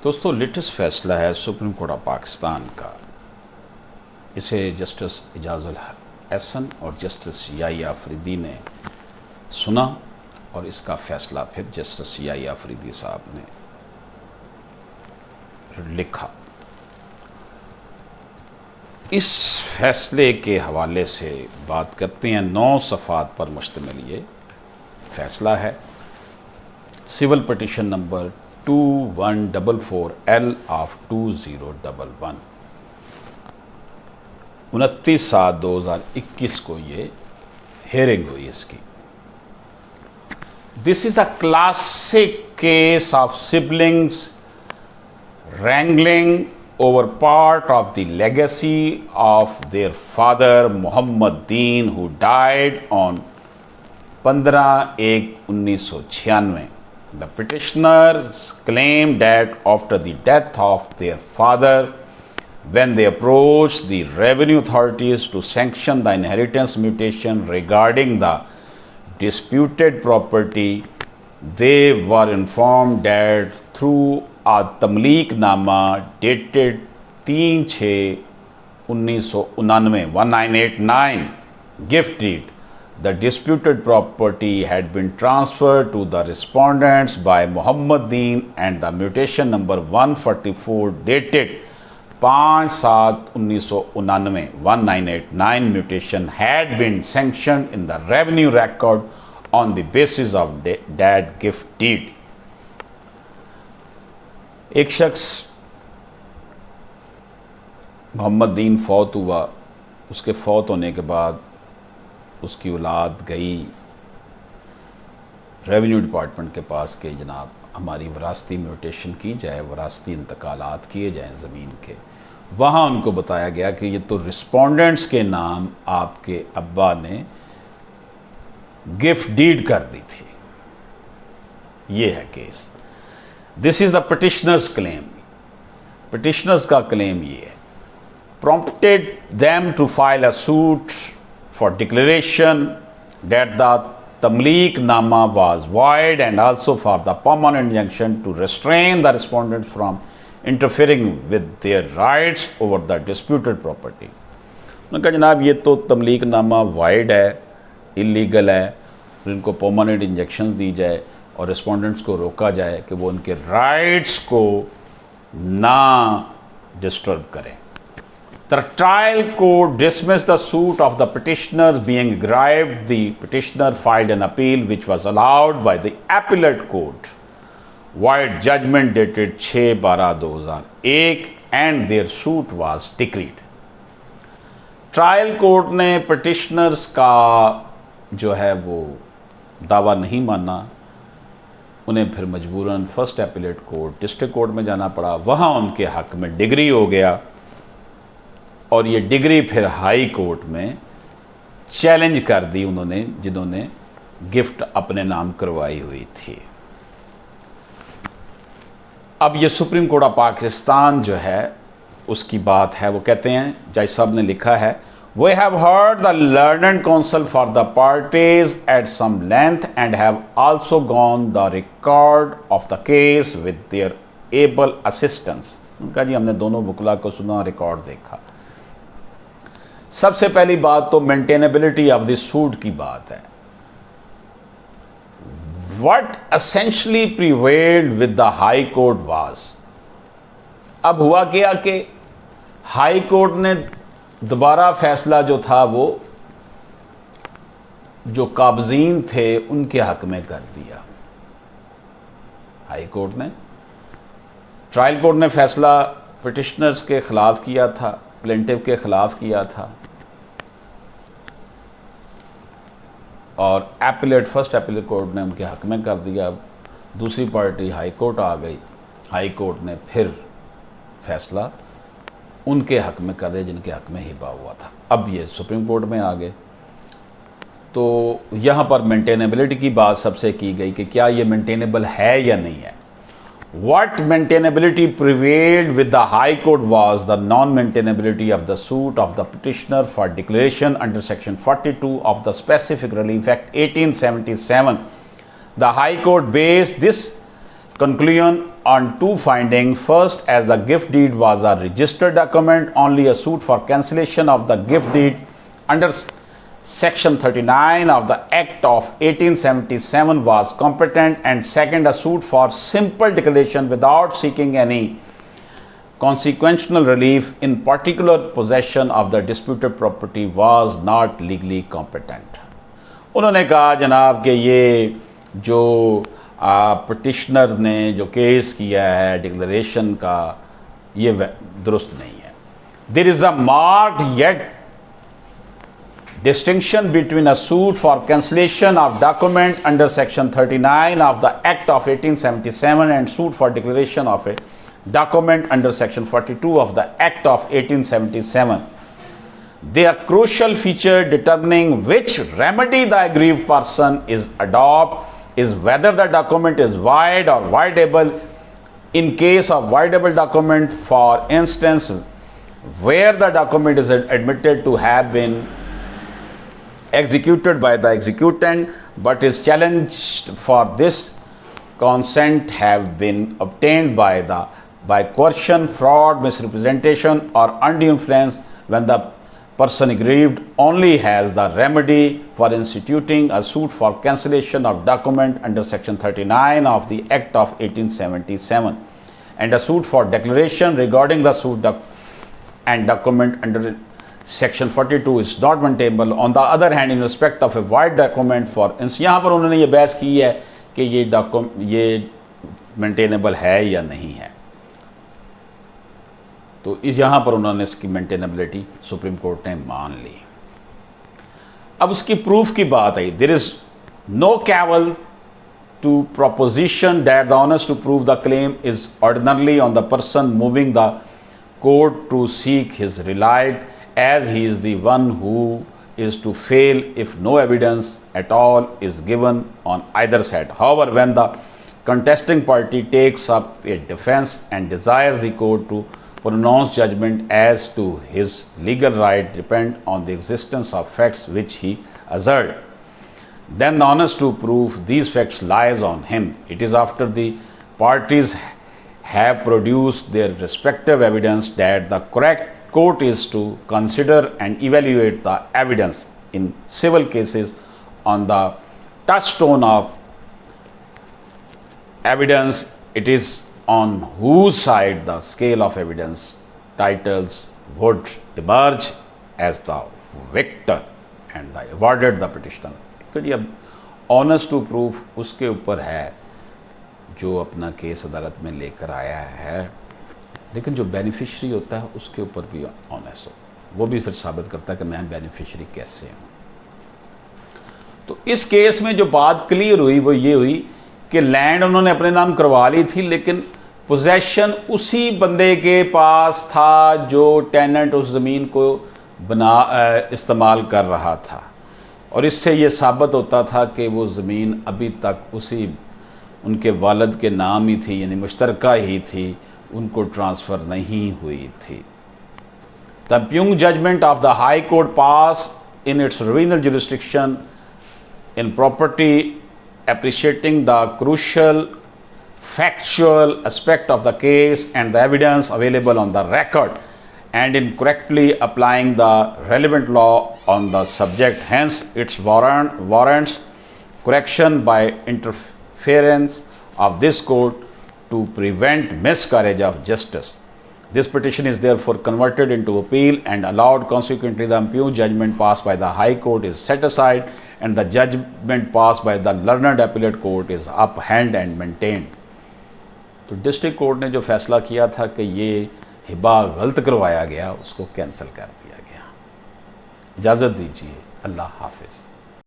दोस्तों, लेटेस्ट फैसला है सुप्रीम कोर्ट ऑफ पाकिस्तान का। इसे जस्टिस एजाजुल एहसन और जस्टिस याही आफरीदी ने सुना और इसका फैसला फिर जस्टिस याही आफरीदी साहब ने लिखा। इस फैसले के हवाले से बात करते हैं। 9 सफ़ात पर मुश्तमिल ये फैसला है। Civil petition number 2144L of 2011 29/7/2021 को ये हेयरिंग हुई इसकी। This is a classic case of siblings wrangling over part of the legacy of their father Muhammad Deen, who died on 15/1/1996. The petitioners claimed that after the death of their father, when they approached the revenue authorities to sanction the inheritance mutation regarding the disputed property, they were informed that through a तमलीकनामा dated 3/6/1999 1989 gift deed, the disputed property had been transferred to the respondents by Muhammad Deen, and the mutation number 144 dated 5/7/1999 1989 mutation had been sanctioned in the revenue record on the basis of that gift deed. एक शख्स मोहम्मद दीन फौत हुआ। उसके फौत होने के बाद उसकी औलाद गई रेवेन्यू डिपार्टमेंट के पास कि जनाब हमारी वरासती म्यूटेशन की जाए, वरासती इंतकालात किए जाएं ज़मीन के। वहाँ उनको बताया गया कि ये तो रिस्पोंडेंट्स के नाम आपके अब्बा ने गिफ्ट डीड कर दी थी। ये है case. This is the petitioners claim. Petitioners का क्लेम ये है, prompted them to file a suit for declaration that the Tamleek-Nama was void, and also for the permanent injunction to restrain the respondents from interfering with their rights over the disputed property. उन्होंने कहा जनाब ये तो तमलीक-नामा wide है, illegal है, इनको permanent injection दी जाए और रिस्पोंडेंट्स को रोका जाए कि वो उनके राइट्स को ना डिस्टर्ब करें। The trial court dismissed the suit of the petitioners. Being aggrieved, the petitioner filed an appeal which was allowed by the appellate court, void judgment dated 6/12/2001, and their suit was decreed. Trial court ने petitioners का जो है वो दावा नहीं माना। उन्हें फिर मजबूरन first appellate court district court में जाना पड़ा। वहाँ उनके हक में डिग्री हो गया और ये डिग्री फिर हाई कोर्ट में चैलेंज कर दी उन्होंने, जिन्होंने गिफ्ट अपने नाम करवाई हुई थी। अब ये सुप्रीम कोर्ट ऑफ पाकिस्तान जो है उसकी बात है। वो कहते हैं, जज साहब ने लिखा है, We have heard the learned counsel for the parties at some length and have also gone the record of the case with their able assistance. उनका जी हमने दोनों वकला को सुना, रिकॉर्ड देखा। सबसे पहली बात तो मेंटेनेबिलिटी ऑफ द सूट की बात है। What essentially prevailed with the High Court was, अब हुआ क्या कि हाई कोर्ट ने दोबारा फैसला जो था वो जो काबजीन थे उनके हक में कर दिया। हाई कोर्ट ने, ट्रायल कोर्ट ने फैसला पिटिशनर्स के खिलाफ किया था, प्लेंटिव के खिलाफ किया था, और एपीलेट फर्स्ट एपीलेट कोर्ट ने उनके हक में कर दिया। दूसरी पार्टी हाई कोर्ट आ गई। हाई कोर्ट ने फिर फैसला उनके हक में कर दिया जिनके हक में हिबा हुआ था। अब ये सुप्रीम कोर्ट में आ गए तो यहाँ पर मेंटेनेबिलिटी की बात सबसे की गई कि क्या ये मेंटेनेबल है या नहीं है। What maintainability prevailed with the High Court was the non-maintainability of the suit of the petitioner for declaration under Section 42 of the Specific Relief Act 1877. The High Court based this conclusion on two findings. First, as the gift deed was a registered document, only a suit for cancellation of the gift deed under Section 39 of the Act of 1877 was competent, and second, a suit for simple declaration without seeking any consequential relief in particular possession of the disputed property was not legally competent. उन्होंने कहा जनाब कि ये जो petitioner ने जो case किया है डिक्लेरेशन का, ये दुरुस्त नहीं है. There is a marked yet distinction between a suit for cancellation of document under section 39 of the Act of 1877 and suit for declaration of a document under section 42 of the Act of 1877. They are crucial feature determining which remedy the aggrieved person is adopt is whether the document is void or voidable. In case of voidable document, for instance, where the document is admitted to have been executed by the executant but is challenged for this consent have been obtained by coercion, fraud, misrepresentation or undue influence, when the person aggrieved only has the remedy for instituting a suit for cancellation of document under section 39 of the Act of 1877 and a suit for declaration regarding the suit and document under Section 42 is not maintainable. On the other hand, in respect of a void document, for instance, यहाँ पर उन्होंने ये बहस की है कि ये maintainable है या नहीं है. तो इस यहाँ पर उन्होंने इसकी मेंटेनेबिलिटी सुप्रीम कोर्ट ने मान ली. अब उसकी प्रूफ की बात आई. There is no cavil to proposition that the onus to prove the claim is ordinarily on the person moving the court to seek his relied, as he is the one who is to fail if no evidence at all is given on either side. However, when the contesting party takes up a defense and desires the court to pronounce judgment as to his legal right depend on the existence of facts which he asserted, then the onus to prove these facts lies on him. It is after the parties have produced their respective evidence that the correct court is to consider and evaluate the evidence. In civil cases, on the touchstone of evidence, it is on whose side the scale of evidence titles would emerge as the victor and the awarded the petitioner. क्योंकि अब honours to proof उसके ऊपर है जो अपना case अदालत में लेकर आया है, लेकिन जो बेनिफिशरी होता है उसके ऊपर भी ऑनेस्ट हो, वो भी फिर साबित करता है कि मैं बेनिफिशरी कैसे हूँ. तो इस केस में जो बात क्लियर हुई वो ये हुई कि लैंड उन्होंने अपने नाम करवा ली थी, लेकिन पोजेशन उसी बंदे के पास था जो टेनेंट उस ज़मीन को इस्तेमाल कर रहा था, और इससे ये साबित होता था कि वो ज़मीन अभी तक उनके वालिद के नाम ही थी, यानी मुश्तरका ही थी, उनको ट्रांसफ़र नहीं हुई थी. The impugned judgment of the high court passed in its revisional jurisdiction in property appreciating the crucial factual aspect of the case and the evidence available on the record, and in correctly applying the relevant law on the subject. Hence, its warrants correction by interference of this court to prevent miscarriage of justice. This petition is therefore converted into appeal and allowed. Consequently, the impugned judgment passed by the High Court is set aside and the judgment passed by the learned appellate court is upheld and maintained. तो district court ने जो फैसला किया था कि ये हिबा गलत करवाया गया, उसको कैंसिल कर दिया गया. इजाज़त दीजिए. अल्लाह हाफिज़.